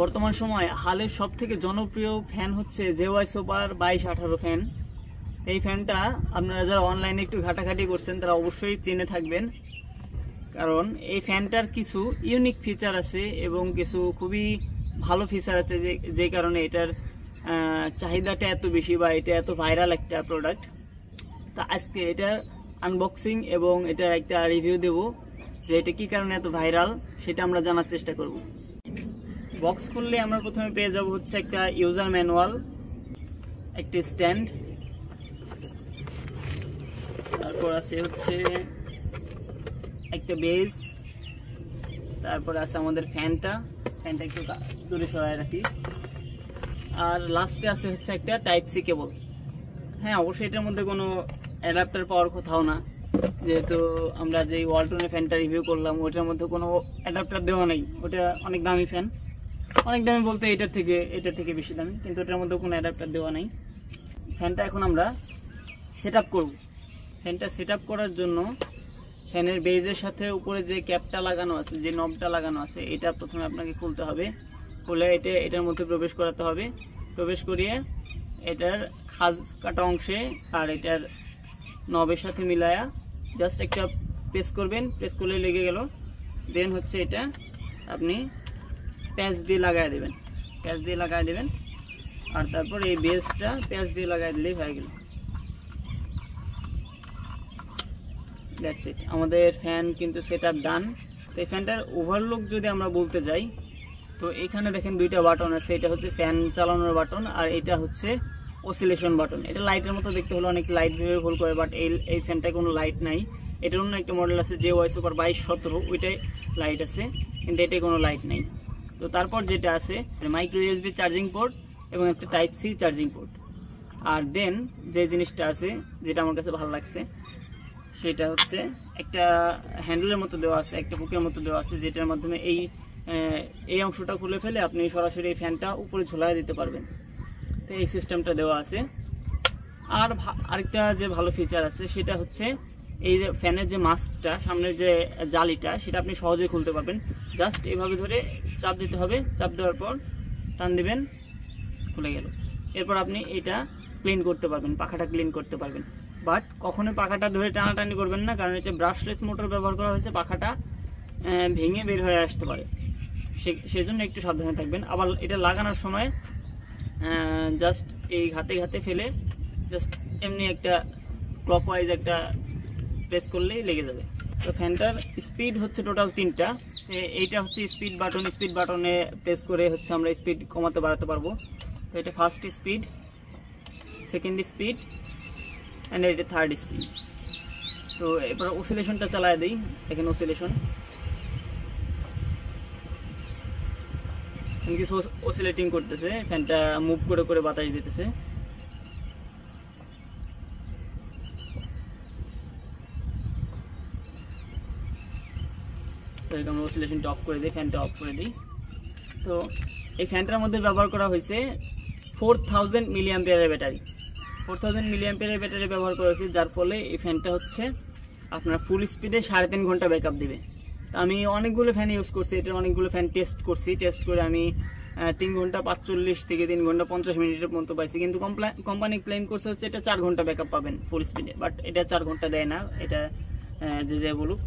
বর্তমান সময়ে হালের সব থেকে জনপ্রিয় ফ্যান হচ্ছে জেওয়াই সুপার 2218 ফ্যান। এই ফ্যানটা আপনারা যারা অনলাইনে একটু ঘাটাঘাটি করছেন তারা অবশ্যই চিনে থাকবেন, কারণ এই ফ্যানটার কিছু ইউনিক ফিচার আছে এবং কিছু খুবই ভালো ফিচার আছে যে কারণে এটার চাহিদাটা এত বেশি বা এটা এত ভাইরাল একটা প্রোডাক্ট। তা আজকে এটার আনবক্সিং এবং এটা একটা রিভিউ দেব যে এটা কি কারণে এত ভাইরাল সেটা আমরা জানার চেষ্টা করব। বক্স খুললে আমরা প্রথমে পেয়ে যাব হচ্ছে একটা ইউজার ম্যানুয়াল, একটি স্ট্যান্ড, তারপর আছে হচ্ছে একটা বেজ, তারপর আছে আমাদের ফ্যানটা একটু দূরে সরায় রাখি, আর লাস্টে আছে হচ্ছে একটা টাইপ সি কেবল। হ্যাঁ, অবশ্যই এটার মধ্যে কোনো অ্যাডাপ্টার পাওয়ার কোথাও না, যেহেতু আমরা যে ওয়ালটনের ফ্যানটা রিভিউ করলাম ওটার মধ্যে কোনো অ্যাডাপ্টার দেওয়া নেই। ওটা অনেক দামি ফ্যান, অনেক দামি বলতে এটা থেকে বেশি দামি, কিন্তু ওটার মধ্যে কোনো অ্যাডাপ্টার দেওয়া নেই। ফ্যানটা এখন আমরা সেট আপ করব। ফ্যানটা সেট আপ করার জন্য ফ্যানের বেজের সাথে উপরে যে ক্যাপটা লাগানো আছে, যে নবটা লাগানো আছে, এটা প্রথমে আপনাকে খুলতে হবে। খুলে এটার মধ্যে প্রবেশ করাতে হবে। প্রবেশ করিয়ে এটার খাজ কাটা অংশে আর এটার নবের সাথে মিলায়া জাস্ট একটা প্রেস করবেন। প্রেস করলে লেগে গেল। দেন হচ্ছে এটা আপনি প্যাচ দিয়ে লাগাই দেবেন। আর তারপর এই বেসটা প্যাচ দিয়ে লাগাই দিলেই হয়ে গেল। দ্যাটস ইট, আমাদের ফ্যান কিন্তু সেট আপ ডান। তো এই ফ্যানটার ওভারলুক যদি আমরা বলতে যাই, তো এখানে দেখেন দুইটা বাটন আছে। এটা হচ্ছে ফ্যান চালানোর বাটন আর এটা হচ্ছে অসিলেশন বাটন। এটা লাইটের মতো দেখতে হলো, অনেক লাইট ভেবে ভুল করে, বাট এই ফ্যানটায় কোনো লাইট নাই। এটার অন্য একটা মডেল আছে জেওয়াই সুপার 2217, ওইটাই লাইট আছে, কিন্তু এটাই কোনো লাইট নাই। তো তারপর যেটা আছে মাইক্রো ইউএসবি চার্জিং পোর্ট এবং একটা টাইপ সি চার্জিং পোর্ট। আর দেন যে জিনিসটা আছে, যেটা আমার কাছে ভালো লাগছে, সেটা হচ্ছে একটা হ্যান্ডেলের মতো দেওয়া আছে, একটা হুকের মতো দেওয়া আছে, যেটার মাধ্যমে এই অংশটা খুলে ফেলে আপনি সরাসরি এই ফ্যানটা উপরে ঝোলায় দিতে পারবেন। তো এই সিস্টেমটা দেওয়া আছে। আর আরেকটা যে ভালো ফিচার আছে সেটা হচ্ছে এই যে ফ্যানের যে মাস্কটা, সামনের যে জালিটা, সেটা আপনি সহজেই খুলতে পারবেন। জাস্ট এভাবে ধরে চাপ দিতে হবে। চাপ দেওয়ার পর টান দিবেন, খুলে গেল। এরপর আপনি এটা ক্লিন করতে পারবেন, পাখাটা ক্লিন করতে পারবেন। বাট কখনোই পাখাটা ধরে টানাটানি করবেন না, কারণ এটা ব্রাশলেস মোটর ব্যবহার করা হয়েছে, পাখাটা ভেঙে বের হয়ে আসতে পারে। সেজন্য একটু সাবধানে থাকবেন। আবার এটা লাগানোর সময় জাস্ট এই ঘাতে ফেলে জাস্ট এমনি একটা ক্লকওয়াইজ একটা প্রেস করলেই লেগে যাবে। তো ফ্যানটার স্পিড হচ্ছে টোটাল 3টা। এইটা হচ্ছে স্পিড বাটন। স্পিড বাটনে প্রেস করে হচ্ছে আমরা স্পিড কমাতে বাড়াতে পারবো। তো এটা first speed, second speed and এটা থার্ড স্পিড। তো এবার অসিলেশনটা চালায় দিই। এখানে অসিলেশন কিছু অসিলেটিং করতেছে, ফ্যানটা মুভ করে বাতাস দিতেছে। তো এরকম অসিলেশনটা অফ করে দিই, ফ্যানটা অফ করে দিই। তো এই ফ্যানটার মধ্যে ব্যবহার করা হয়েছে 4000 মিলিঅ্যাম্পিয়ারের ব্যাটারি। 4000 মিলিঅ্যাম্পিয়ারের ব্যাটারি ব্যবহার করা হয়েছে, যার ফলে এই ফ্যানটা হচ্ছে আপনার ফুল স্পিডে 3.5 ঘন্টা ব্যাকআপ দেবে। তো আমি অনেকগুলো ফ্যান ইউজ করছি, এটার অনেকগুলো ফ্যান টেস্ট করে আমি 3 ঘন্টা 45 থেকে 3 ঘন্টা 50 মিনিটের মতো পাইছি। কিন্তু কোম্পানি ক্লেম করছে হচ্ছে এটা 4 ঘন্টা ব্যাকআপ পাবেন ফুল স্পিডে, বাট এটা 4 ঘন্টা দেয় না, এটা যে বলুক।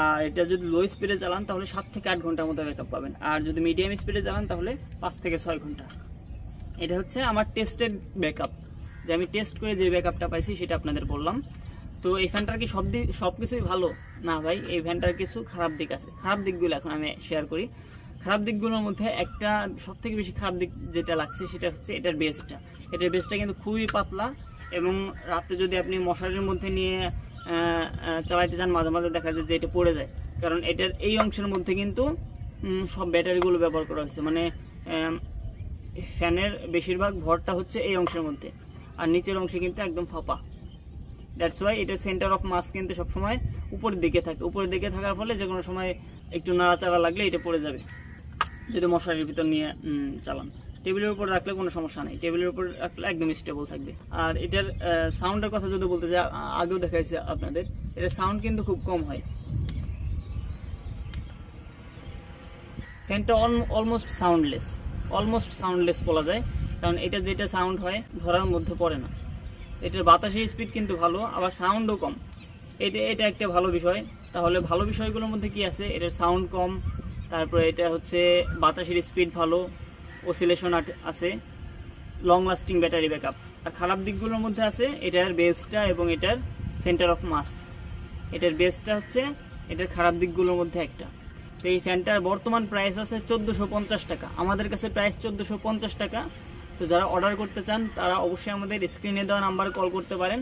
আর এটা যদি লো স্পিডে চালান তাহলে 7 থেকে 8 ঘন্টার মতো ব্যাকআপ পাবেন, আর যদি মিডিয়াম স্পিডে চালান তাহলে 5 থেকে 6 ঘন্টা। এটা হচ্ছে আমার টেস্টেড ব্যাকআপ, যে আমি টেস্ট করে যে ব্যাকআপটা পাইছি সেটা আপনাদের বললাম। তো এই ফ্যানটার কি সবকিছুই ভালো না ভাই? এই ফ্যানটার কিছু খারাপ দিক আছে। খারাপ দিকগুলো এখন আমি শেয়ার করি। খারাপ দিকগুলোর মধ্যে একটা সবথেকে বেশি খারাপ দিক যেটা লাগছে সেটা হচ্ছে এটার বেসটা। এটার বেসটা কিন্তু খুবই পাতলা, এবং রাতে যদি আপনি মশারির মধ্যে নিয়ে চালাইতে যান মাঝে মাঝে দেখা যায় যে এটা পড়ে যায়, কারণ এটার এই অংশের মধ্যে কিন্তু সব ব্যাটারিগুলো ব্যবহার করা হয়েছে। মানে ফ্যানের বেশিরভাগ ভরটা হচ্ছে এই অংশের মধ্যে, আর নিচের অংশে কিন্তু একদম ফাঁপা। দ্যাটস ওয়াই এটার সেন্টার অফ মাস কিন্তু সবসময় উপরের দিকে থাকে। উপরের দিকে থাকার ফলে যে কোনো সময় একটু নাড়াচাড়া লাগলে এটা পড়ে যাবে যদি মশারির ভিতর নিয়ে চালান। টেবিলের উপর রাখলে কোনো সমস্যা নেই, টেবিলের উপর রাখলে একদম স্টেবল থাকবে। আর এটার সাউন্ডের কথা যদি বলতে চাই, আগেও দেখাইছি আপনাদের, এটার সাউন্ড কিন্তু খুব কম হয়। ফ্যানটা অলমোস্ট সাউন্ডলেস বলা যায়, কারণ এটা যেটা সাউন্ড হয় ধরার মধ্যে পড়ে না। এটার বাতাসের স্পিড কিন্তু ভালো, আবার সাউন্ডও কম। এটা একটা ভালো বিষয়। তাহলে ভালো বিষয়গুলোর মধ্যে কি আছে? এটার সাউন্ড কম, তারপরে এটা হচ্ছে বাতাসের স্পিড ভালো, অসিলেশন আছে, লং লাস্টিং ব্যাটারি ব্যাকআপ। আর খারাপ দিকগুলোর মধ্যে আছে এটার বেসটা এবং এটার সেন্টার অফ মাস। এটার বেসটা হচ্ছে এটার খারাপ দিকগুলোর মধ্যে একটা। তো এই ফ্যানটার বর্তমান প্রাইস আছে 1450 টাকা, আমাদের কাছে প্রাইস 1450 টাকা। তো যারা অর্ডার করতে চান তারা অবশ্যই আমাদের স্ক্রিনে দেওয়া নাম্বারে কল করতে পারেন,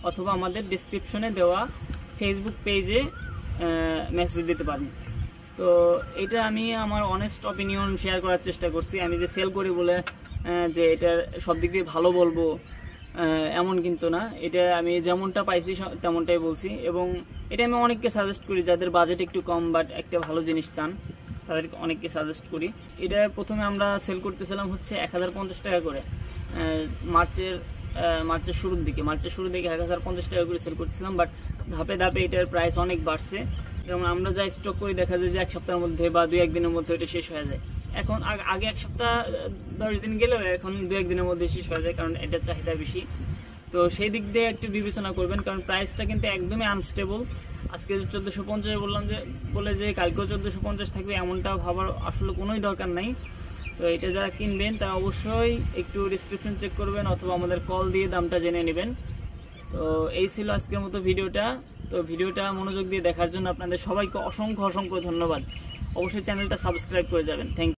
অথবা আমাদের ডিসক্রিপশনে দেওয়া ফেসবুক পেজে মেসেজ দিতে পারেন। তো এটা আমি আমার অনেস্ট অপিনিয়ন শেয়ার করার চেষ্টা করছি। আমি যে সেল করি বলে যে এটার সব দিক দিয়ে ভালো বলবো এমন কিন্তু না। এটা আমি যেমনটা পাইছি তেমনটাই বলছি, এবং এটা আমি অনেককে সাজেস্ট করি যাদের বাজেট একটু কম বাট একটা ভালো জিনিস চান, তাদেরকে অনেককে সাজেস্ট করি। এটা প্রথমে আমরা সেল করতেছিলাম হচ্ছে 1050 টাকা করে, মার্চের শুরুর দিকে 1050 টাকা করে সেল করতেছিলাম। বাট ধাপে ধাপে এটার প্রাইস অনেক বাড়ছে। যেমন আমরা যা স্টক করি দেখা যায় যে এক সপ্তাহের মধ্যে বা 2-1 দিনের মধ্যে এটা শেষ হয়ে যায়। এখন আগে এক সপ্তাহ 10 দিন গেলেও এখন 2-1 দিনের মধ্যে শেষ হয়ে যায়, কারণ এটার চাহিদা বেশি। তো সেই দিক দিয়ে একটু বিবেচনা করবেন, কারণ প্রাইসটা কিন্তু একদমই আনস্টেবল। আজকে 1450 বললাম বলে যে কালকেও 1450 থাকবে এমনটা ভাবার আসলে কোনোই দরকার নাই। তো এটা যারা কিনবেন তারা অবশ্যই একটু ডিসক্রিপশন চেক করবেন, অথবা আমাদের কল দিয়ে দামটা জেনে নেবেন। তো এই ছিল আজকের মতো ভিডিওটা। তো ভিডিওটা মনোযোগ দিয়ে দেখার জন্য আপনাদের সবাইকে অসংখ্য ধন্যবাদ। অবশ্যই চ্যানেলটা সাবস্ক্রাইব করে যাবেন। Thank you.